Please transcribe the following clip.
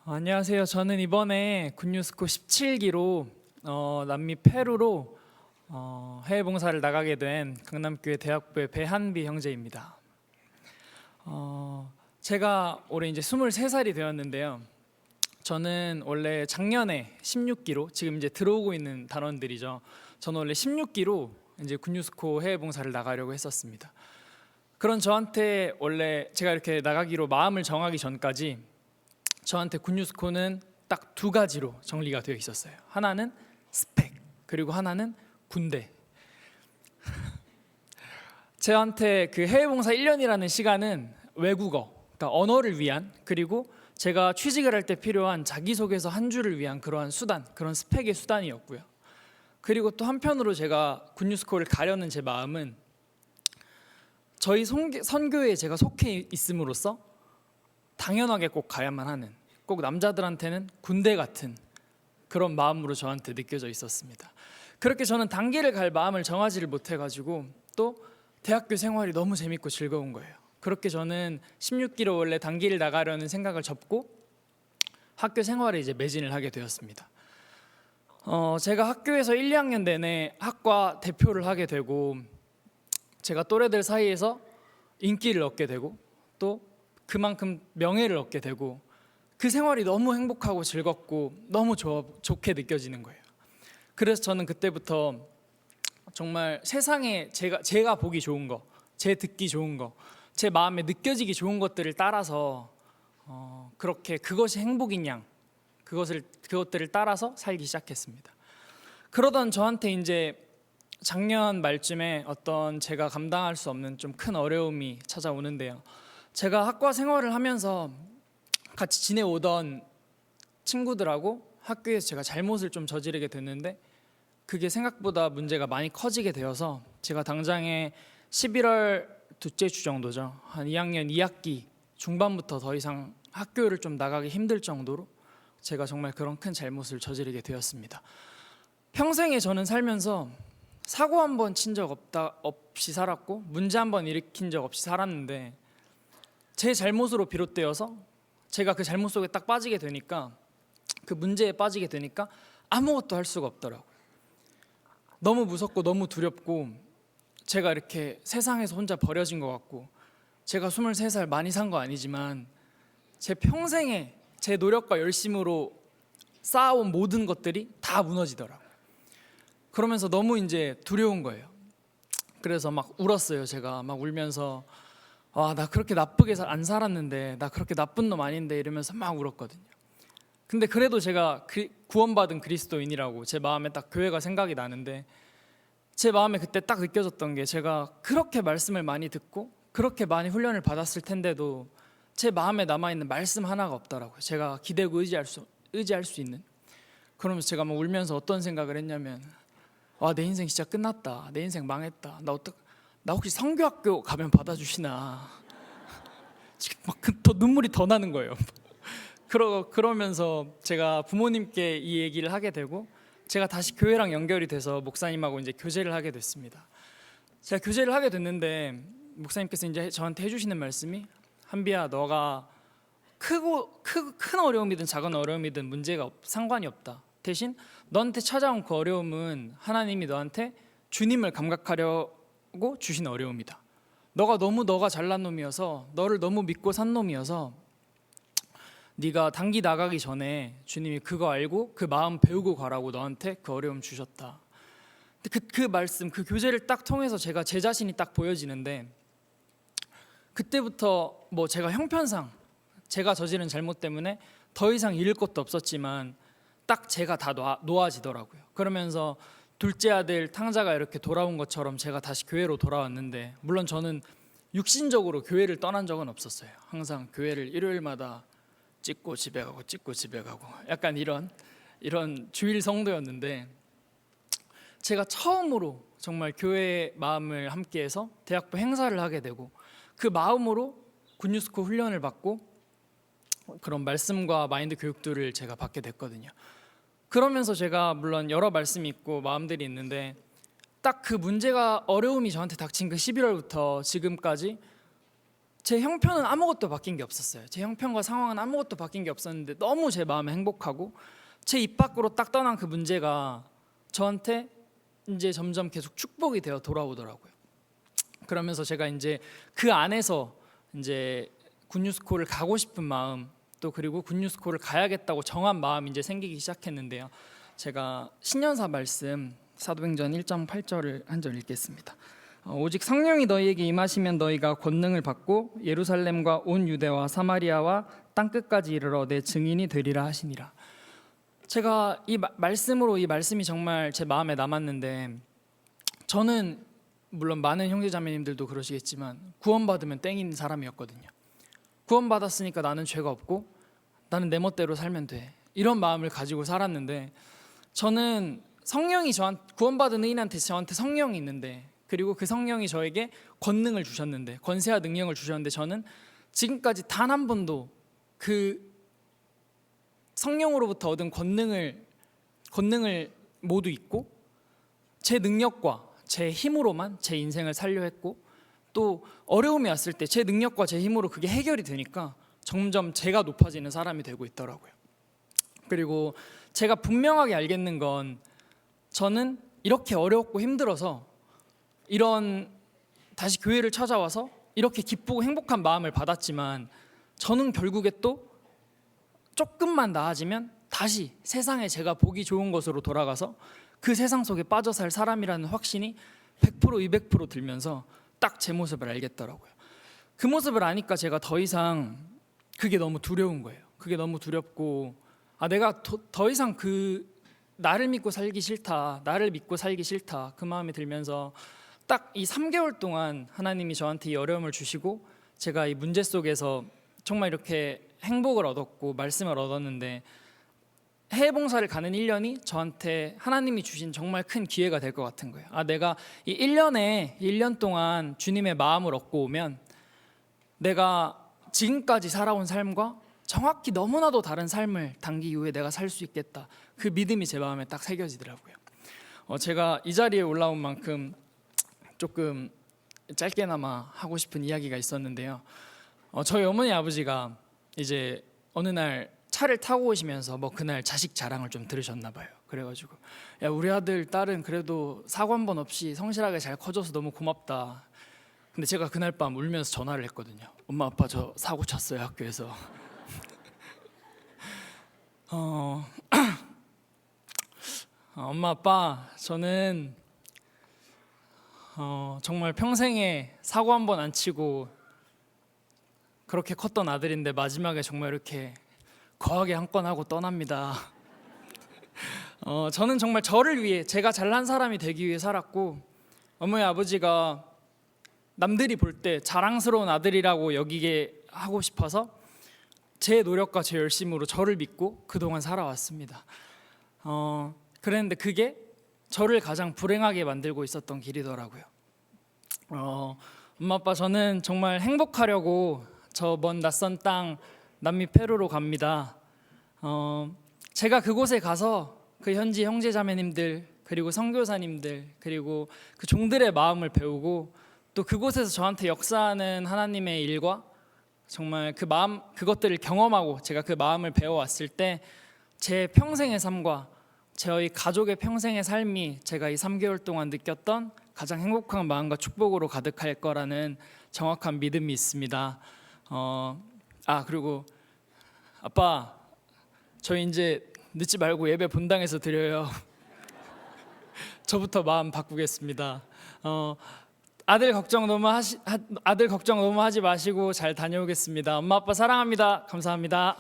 안녕하세요. 저는 이번에 군유스코 17기로 남미 페루로 해외 봉사를 나가게 된 강남교회 대학부의 배한비 형제입니다. 제가 올해 이제 23살이 되었는데요. 저는 원래 작년에 16기로, 지금 이제 들어오고 있는 단원들이죠. 저는 원래 16기로 이제 군유스코 해외 봉사를 나가려고 했었습니다. 그런 저한테 원래 제가 이렇게 나가기로 마음을 정하기 전까지 저한테 군유스코는 딱 두 가지로 정리가 되어 있었어요. 하나는 스펙, 그리고 하나는 군대. 저한테 그 해외봉사 1년이라는 시간은 외국어, 그러니까 언어를 위한, 그리고 제가 취직을 할 때 필요한 자기소개서 한 줄을 위한 그러한 수단, 그런 스펙의 수단이었고요. 그리고 또 한편으로 제가 군유스코를 가려는 제 마음은 저희 선교회에 제가 속해 있음으로써 당연하게 꼭 가야만 하는, 꼭 남자들한테는 군대 같은 그런 마음으로 저한테 느껴져 있었습니다. 그렇게 저는 단기를 갈 마음을 정하지를 못해가지고 또 대학교 생활이 너무 재밌고 즐거운 거예요. 그렇게 저는 16기로 원래 단기를 나가려는 생각을 접고 학교 생활에 이제 매진을 하게 되었습니다. 제가 학교에서 1, 2학년 내내 학과 대표를 하게 되고 제가 또래들 사이에서 인기를 얻게 되고 또 그만큼 명예를 얻게 되고 그 생활이 너무 행복하고 즐겁고 너무 좋게 느껴지는 거예요. 그래서 저는 그때부터 정말 세상에 제가 보기 좋은 거, 제 듣기 좋은 거, 제 마음에 느껴지기 좋은 것들을 따라서 그렇게 그것이 행복인 양 그것들을 따라서 살기 시작했습니다. 그러던 저한테 이제 작년 말쯤에 어떤 제가 감당할 수 없는 좀 큰 어려움이 찾아오는데요. 제가 학과 생활을 하면서 같이 지내오던 친구들하고 학교에서 제가 잘못을 좀 저지르게 됐는데 그게 생각보다 문제가 많이 커지게 되어서 제가 당장에 11월 둘째 주 정도죠. 한 2학년 2학기 중반부터 더 이상 학교를 좀 나가기 힘들 정도로 제가 정말 그런 큰 잘못을 저지르게 되었습니다. 평생에 저는 살면서 사고 한 번 친 적 없이 살았고 문제 한 번 일으킨 적 없이 살았는데 제 잘못으로 비롯되어서 제가 그 잘못 속에 딱 빠지게 되니까 그 문제에 빠지게 되니까 아무것도 할 수가 없더라고요. 너무 무섭고 너무 두렵고 제가 이렇게 세상에서 혼자 버려진 것 같고 제가 23살 많이 산 거 아니지만 제 평생에 제 노력과 열심으로 쌓아온 모든 것들이 다 무너지더라고요. 그러면서 너무 이제 두려운 거예요. 그래서 막 울었어요. 제가 막 울면서 나 그렇게 나쁘게 안 살았는데 나 그렇게 나쁜 놈 아닌데 이러면서 막 울었거든요. 근데 그래도 제가 구원받은 그리스도인이라고 제 마음에 딱 교회가 생각이 나는데 제 마음에 그때 딱 느껴졌던 게 제가 그렇게 말씀을 많이 듣고 그렇게 많이 훈련을 받았을 텐데도 제 마음에 남아있는 말씀 하나가 없더라고요. 제가 기대고 의지할 수 있는. 그러면서 제가 막 울면서 어떤 생각을 했냐면 내 인생 진짜 끝났다. 내 인생 망했다. 나 혹시 성교학교 가면 받아주시나. 지금 막 더 눈물이 더 나는 거예요. 그러면서 제가 부모님께 이 얘기를 하게 되고 제가 다시 교회랑 연결이 돼서 목사님하고 이제 교제를 하게 됐습니다. 제가 교제를 하게 됐는데 목사님께서 이제 저한테 해주시는 말씀이 한비야, 너가 큰 어려움이든 작은 어려움이든 문제가 상관이 없다. 대신 너한테 찾아온 그 어려움은 하나님이 너한테 주님을 감각하려고 주신 어려움이다. 너가 잘난 놈이어서 너를 너무 믿고 산 놈이어서 네가 단기 나가기 전에 주님이 그거 알고 그 마음 배우고 가라고 너한테 그 어려움 주셨다. 그 말씀, 그 교제를 딱 통해서 제가 제 자신이 딱 보여지는데 그때부터 뭐 제가 형편상 제가 저지른 잘못 때문에 더 이상 잃을 것도 없었지만 딱 제가 다 놓아지더라고요. 그러면서 둘째 아들 탕자가 이렇게 돌아온 것처럼 제가 다시 교회로 돌아왔는데 물론 저는 육신적으로 교회를 떠난 적은 없었어요. 항상 교회를 일요일마다 찍고 집에 가고 약간 이런 주일 성도였는데 제가 처음으로 정말 교회의 마음을 함께해서 대학부 행사를 하게 되고 그 마음으로 군유스코 훈련을 받고 그런 말씀과 마인드 교육들을 제가 받게 됐거든요. 그러면서 제가 물론 여러 말씀이 있고 마음들이 있는데 딱 그 문제가 어려움이 저한테 닥친 그 11월부터 지금까지 제 형편은 아무것도 바뀐 게 없었어요. 제 형편과 상황은 아무것도 바뀐 게 없었는데 너무 제 마음에 행복하고 제 입 밖으로 딱 떠난 그 문제가 저한테 이제 점점 계속 축복이 되어 돌아오더라고요. 그러면서 제가 이제 그 안에서 이제 굿뉴스콜을 가고 싶은 마음, 또 그리고 굿뉴스콜을 가야겠다고 정한 마음이 이제 생기기 시작했는데요. 제가 신년사 말씀 사도행전 1.8절을 한 절 읽겠습니다. 오직 성령이 너희에게 임하시면 너희가 권능을 받고 예루살렘과 온 유대와 사마리아와 땅끝까지 이르러 내 증인이 되리라 하시니라. 제가 이 말씀으로 이 말씀이 정말 제 마음에 남았는데, 저는 물론 많은 형제자매님들도 그러시겠지만 구원받으면 땡인 사람이었거든요. 구원받았으니까 나는 죄가 없고 나는 내 멋대로 살면 돼, 이런 마음을 가지고 살았는데, 저는 성령이 구원받은 의인한테 저한테 성령이 있는데, 그리고 그 성령이 저에게 권능을 주셨는데, 권세와 능력을 주셨는데, 저는 지금까지 단 한 번도 그 성령으로부터 얻은 권능을 모두 잊고 제 능력과 제 힘으로만 제 인생을 살려 했고, 또 어려움이 왔을 때 제 능력과 제 힘으로 그게 해결이 되니까 점점 제가 높아지는 사람이 되고 있더라고요. 그리고 제가 분명하게 알겠는 건, 저는 이렇게 어렵고 힘들어서 다시 교회를 찾아와서 이렇게 기쁘고 행복한 마음을 받았지만, 저는 결국에 또 조금만 나아지면 다시 세상에 제가 보기 좋은 것으로 돌아가서 그 세상 속에 빠져 살 사람이라는 확신이 100% 200% 들면서 딱 제 모습을 알겠더라고요. 그 모습을 아니까 제가 더 이상 그게 너무 두려운 거예요. 그게 너무 두렵고, 내가 더 이상 나를 믿고 살기 싫다, 나를 믿고 살기 싫다, 그 마음이 들면서 딱 이 3개월 동안 하나님이 저한테 이 어려움을 주시고, 제가 이 문제 속에서 정말 이렇게 행복을 얻었고 말씀을 얻었는데, 해외 봉사를 가는 1년이 저한테 하나님이 주신 정말 큰 기회가 될 것 같은 거예요. 내가 이 1년 동안 주님의 마음을 얻고 오면 내가 지금까지 살아온 삶과 정확히 너무나도 다른 삶을 단기 이후에 내가 살 수 있겠다, 그 믿음이 제 마음에 딱 새겨지더라고요. 제가 이 자리에 올라온 만큼 조금 짧게나마 하고 싶은 이야기가 있었는데요. 저희 어머니 아버지가 이제 어느 날 차를 타고 오시면서 그날 자식 자랑을 좀 들으셨나 봐요. 그래가지고, 야, 우리 아들 딸은 그래도 사고 한 번 없이 성실하게 잘 커져서 너무 고맙다. 근데 제가 그날 밤 울면서 전화를 했거든요. 엄마 아빠 저 사고 쳤어요, 학교에서. 엄마 아빠, 저는 정말 평생에 사고 한 번 안 치고 그렇게 컸던 아들인데 마지막에 정말 이렇게 거하게 한 건 하고 떠납니다. 저는 정말 저를 위해, 제가 잘난 사람이 되기 위해 살았고, 어머니 아버지가 남들이 볼 때 자랑스러운 아들이라고 여기게 하고 싶어서 제 노력과 제 열심으로 저를 믿고 그동안 살아왔습니다. 그랬는데 그게 저를 가장 불행하게 만들고 있었던 길이더라고요. 엄마 아빠, 저는 정말 행복하려고 저 먼 낯선 땅 남미 페루로 갑니다. 제가 그곳에 가서 그 현지 형제자매님들, 그리고 선교사님들, 그리고 그 종들의 마음을 배우고, 또 그곳에서 저한테 역사하는 하나님의 일과 정말 그것들을 경험하고 제가 그 마음을 배워왔을 때 제 평생의 삶과 저희 가족의 평생의 삶이 제가 이 3개월 동안 느꼈던 가장 행복한 마음과 축복으로 가득할 거라는 정확한 믿음이 있습니다. 그리고 아빠, 저희 이제 늦지 말고 예배 본당에서 드려요. 저부터 마음 바꾸겠습니다. 아들 걱정 너무 하지 마시고 잘 다녀오겠습니다. 엄마 아빠 사랑합니다. 감사합니다.